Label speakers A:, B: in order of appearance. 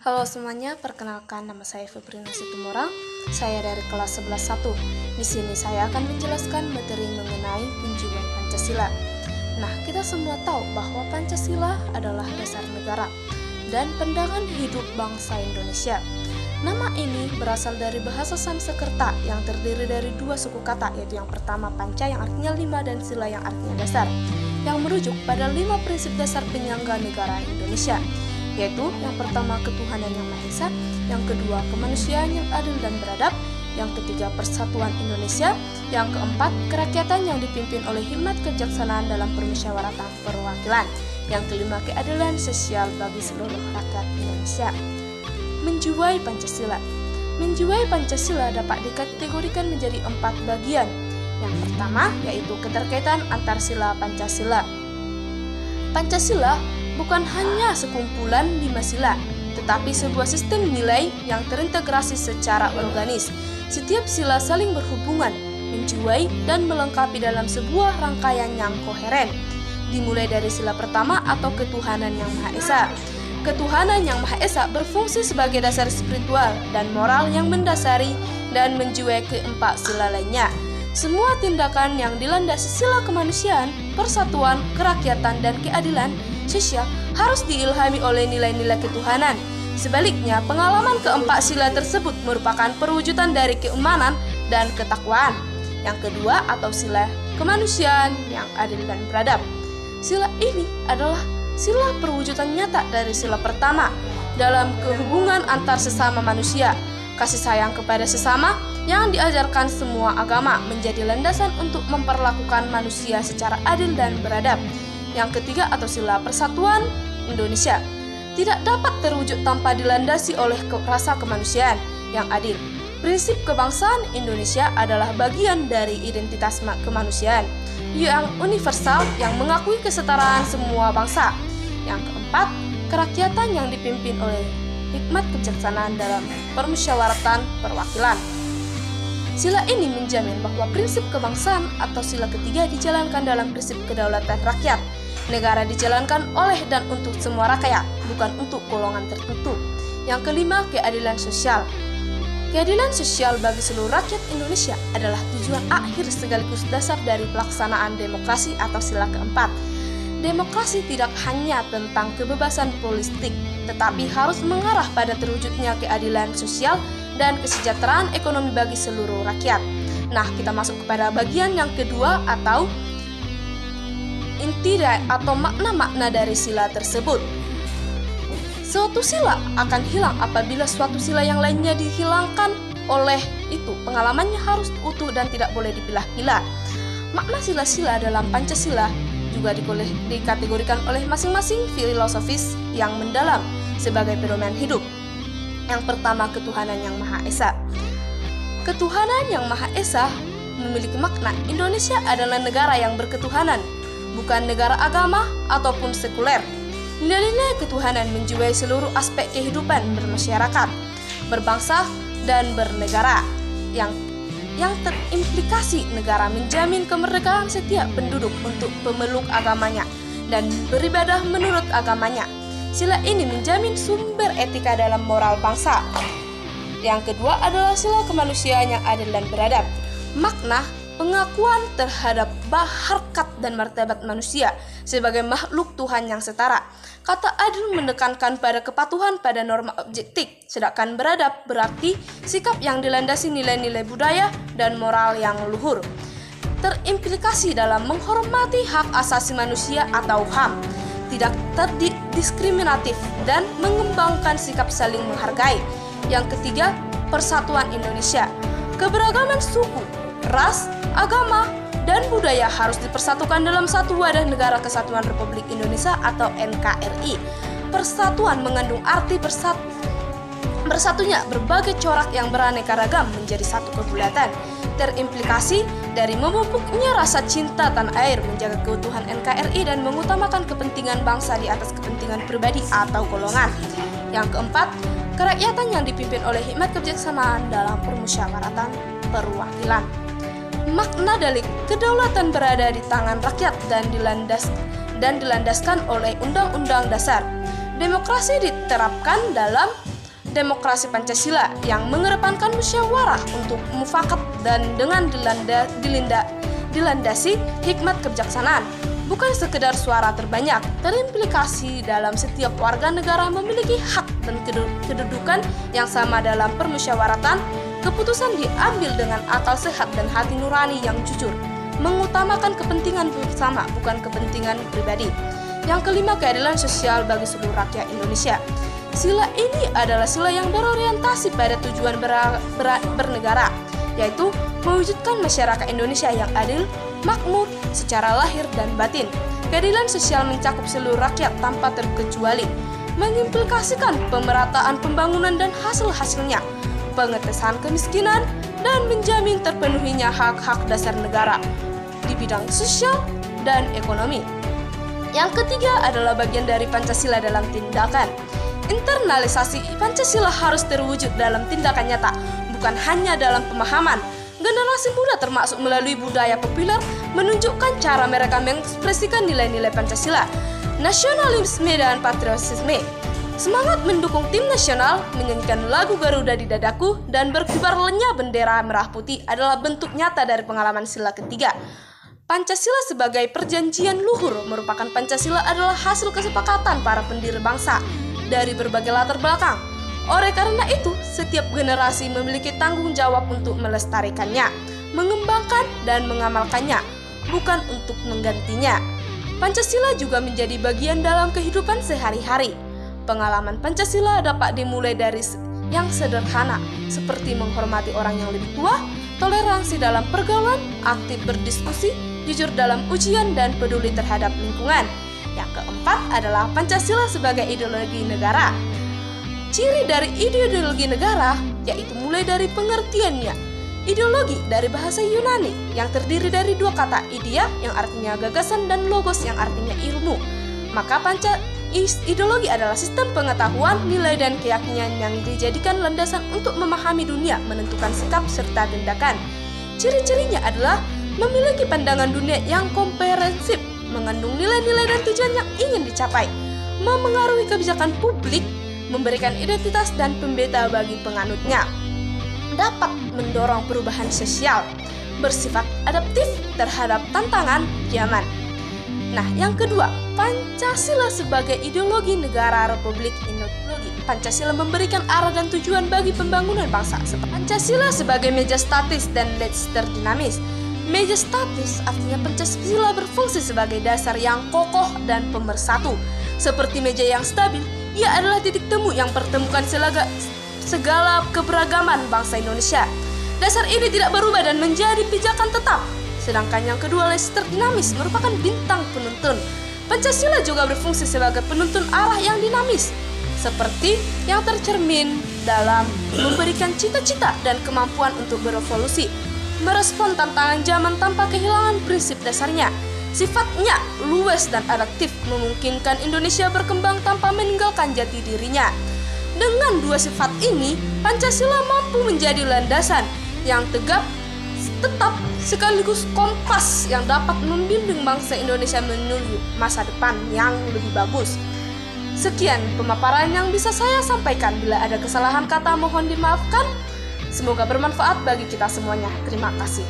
A: Halo semuanya, perkenalkan nama saya Febrina Situmorang. Saya dari kelas 11.1. Di sini saya akan menjelaskan materi mengenai penjual Pancasila. Nah, kita semua tahu bahwa Pancasila adalah dasar negara dan pandangan hidup bangsa Indonesia. Nama ini berasal dari bahasa Sanskerta yang terdiri dari dua suku kata, yaitu yang pertama Panca yang artinya 5 dan Sila yang artinya dasar, yang merujuk pada 5 prinsip dasar penyangga negara Indonesia, yaitu yang pertama ketuhanan yang Maha Esa, yang kedua kemanusiaan yang adil dan beradab, yang ketiga persatuan Indonesia, yang keempat kerakyatan yang dipimpin oleh hikmat kebijaksanaan dalam permusyawaratan perwakilan, yang kelima keadilan sosial bagi seluruh rakyat Indonesia. Menjiwai Pancasila. Menjiwai Pancasila dapat dikategorikan menjadi 4 bagian. Yang pertama yaitu keterkaitan antar sila Pancasila. Pancasila bukan hanya sekumpulan 5 sila, tetapi sebuah sistem nilai yang terintegrasi secara organis. Setiap sila saling berhubungan, menjiwai, dan melengkapi dalam sebuah rangkaian yang koheren. Dimulai dari sila pertama atau ketuhanan yang Maha Esa. Ketuhanan yang Maha Esa berfungsi sebagai dasar spiritual dan moral yang mendasari dan menjiwai keempat sila lainnya. Semua tindakan yang dilandasi sila kemanusiaan, persatuan, kerakyatan, dan keadilan sosial harus diilhami oleh nilai-nilai ketuhanan. Sebaliknya, pengalaman keempat sila tersebut merupakan perwujudan dari keimanan dan ketakwaan. Yang kedua atau sila kemanusiaan yang adil dan beradab. Sila ini adalah sila perwujudan nyata dari sila pertama dalam kehubungan antar sesama manusia. Kasih sayang kepada sesama yang diajarkan semua agama menjadi landasan untuk memperlakukan manusia secara adil dan beradab. Yang ketiga atau sila persatuan Indonesia tidak dapat terwujud tanpa dilandasi oleh rasa kemanusiaan yang adil. Prinsip kebangsaan Indonesia adalah bagian dari identitas kemanusiaan yang universal yang mengakui kesetaraan semua bangsa. Yang keempat, kerakyatan yang dipimpin oleh hikmat kebijaksanaan dalam permusyawaratan perwakilan. Sila ini menjamin bahwa prinsip kebangsaan atau sila ketiga dijalankan dalam prinsip kedaulatan rakyat. Negara dijalankan oleh dan untuk semua rakyat, bukan untuk golongan tertentu. Yang kelima, keadilan sosial. Keadilan sosial bagi seluruh rakyat Indonesia adalah tujuan akhir sekaligus dasar dari pelaksanaan demokrasi atau sila keempat. Demokrasi tidak hanya tentang kebebasan politik, tetapi harus mengarah pada terwujudnya keadilan sosial dan kesejahteraan ekonomi bagi seluruh rakyat. Nah, kita masuk kepada bagian yang kedua atau inti atau makna-makna dari sila tersebut. Suatu sila akan hilang apabila suatu sila yang lainnya dihilangkan. Oleh itu, pengalamannya harus utuh dan tidak boleh dipilah-pilah. Makna sila-sila dalam Pancasila juga dikategorikan oleh masing-masing filosofis yang mendalam sebagai pedoman hidup. Yang pertama, ketuhanan yang Maha Esa. Ketuhanan yang Maha Esa memiliki makna Indonesia adalah negara yang berketuhanan, bukan negara agama ataupun sekuler. Nilai-nilai ketuhanan menjiwai seluruh aspek kehidupan bermasyarakat, berbangsa, dan bernegara. Yang terimplikasi negara menjamin kemerdekaan setiap penduduk untuk pemeluk agamanya dan beribadah menurut agamanya. Sila ini menjamin sumber etika dalam moral bangsa. Yang kedua adalah sila kemanusiaan yang adil dan beradab. Makna pengakuan terhadap harkat dan martabat manusia sebagai makhluk Tuhan yang setara. Kata adil menekankan pada kepatuhan pada norma objektif, sedangkan beradab berarti sikap yang dilandasi nilai-nilai budaya dan moral yang luhur. Terimplikasi dalam menghormati hak asasi manusia atau HAM, tidak terdiskriminatif dan mengembangkan sikap saling menghargai. Yang ketiga, persatuan Indonesia. Keberagaman suku, ras, agama, dan budaya harus dipersatukan dalam satu wadah Negara Kesatuan Republik Indonesia atau NKRI. Persatuan mengandung arti bersatunya berbagai corak yang beraneka ragam menjadi satu kebulatan. Terimplikasi dari memupuknya rasa cinta tanah air, menjaga keutuhan NKRI dan mengutamakan kepentingan bangsa di atas kepentingan pribadi atau golongan. Yang keempat, kerakyatan yang dipimpin oleh hikmat kebijaksanaan dalam permusyawaratan perwakilan. Makna dari kedaulatan berada di tangan rakyat dan dilandaskan oleh Undang-Undang Dasar. Demokrasi diterapkan dalam demokrasi Pancasila yang mengedepankan musyawarah untuk mufakat dan dengan dilandasi hikmat kebijaksanaan, bukan sekedar suara terbanyak, terimplikasi dalam setiap warga negara memiliki hak dan kedudukan yang sama dalam permusyawaratan. Keputusan diambil dengan akal sehat dan hati nurani yang jujur, mengutamakan kepentingan bersama, bukan kepentingan pribadi. Yang kelima, keadilan sosial bagi seluruh rakyat Indonesia. Sila ini adalah sila yang berorientasi pada tujuan bernegara, yaitu mewujudkan masyarakat Indonesia yang adil, makmur secara lahir dan batin. Keadilan sosial mencakup seluruh rakyat tanpa terkecuali, mengimplikasikan pemerataan pembangunan dan hasil-hasilnya, pengetesan kemiskinan, dan menjamin terpenuhinya hak-hak dasar negara di bidang sosial dan ekonomi. Yang ketiga adalah bagian dari Pancasila dalam tindakan. Internalisasi Pancasila harus terwujud dalam tindakan nyata, bukan hanya dalam pemahaman. Generasi muda termasuk melalui budaya populer menunjukkan cara mereka mengekspresikan nilai-nilai Pancasila, nasionalisme dan patriotisme. Semangat mendukung tim nasional, menyanyikan lagu Garuda di dadaku, dan berkibar lenyap bendera merah putih adalah bentuk nyata dari pengalaman sila ketiga. Pancasila sebagai perjanjian luhur merupakan Pancasila adalah hasil kesepakatan para pendiri bangsa dari berbagai latar belakang. Oleh karena itu, setiap generasi memiliki tanggung jawab untuk melestarikannya, mengembangkan dan mengamalkannya, bukan untuk menggantinya. Pancasila juga menjadi bagian dalam kehidupan sehari-hari. Pengalaman Pancasila dapat dimulai dari yang sederhana, seperti menghormati orang yang lebih tua, toleransi dalam pergaulan, aktif berdiskusi, jujur dalam ujian, dan peduli terhadap lingkungan. Yang keempat adalah Pancasila sebagai ideologi negara. Ciri dari ideologi negara yaitu mulai dari pengertiannya. Ideologi dari bahasa Yunani yang terdiri dari dua kata, idea yang artinya gagasan dan logos yang artinya ilmu. Maka ideologi adalah sistem pengetahuan, nilai dan keyakinan yang dijadikan landasan untuk memahami dunia, menentukan sikap serta tindakan. Ciri-cirinya adalah memiliki pandangan dunia yang komprehensif, mengandung nilai-nilai dan tujuan yang ingin dicapai, memengaruhi kebijakan publik, memberikan identitas dan pembeda bagi penganutnya, dapat mendorong perubahan sosial, bersifat adaptif terhadap tantangan zaman. Nah, yang kedua, Pancasila sebagai ideologi negara Republik Indonesia. Pancasila memberikan arah dan tujuan bagi pembangunan bangsa. Pancasila sebagai meja statis dan legislatif dinamis. Meja statis artinya Pancasila berfungsi sebagai dasar yang kokoh dan pemersatu. Seperti meja yang stabil, ia adalah titik temu yang pertemukan segala keberagaman bangsa Indonesia. Dasar ini tidak berubah dan menjadi pijakan tetap. Sedangkan yang kedua, legislatif dinamis merupakan bintang penuntun. Pancasila juga berfungsi sebagai penuntun arah yang dinamis, seperti yang tercermin dalam memberikan cita-cita dan kemampuan untuk berevolusi, merespon tantangan zaman tanpa kehilangan prinsip dasarnya. Sifatnya luwes dan adaptif, memungkinkan Indonesia berkembang tanpa meninggalkan jati dirinya. Dengan dua sifat ini, Pancasila mampu menjadi landasan yang tegap, tetap, sekaligus kompas yang dapat membimbing bangsa Indonesia menuju masa depan yang lebih bagus. Sekian pemaparan yang bisa saya sampaikan. Bila ada kesalahan kata mohon dimaafkan. Semoga bermanfaat bagi kita semuanya. Terima kasih.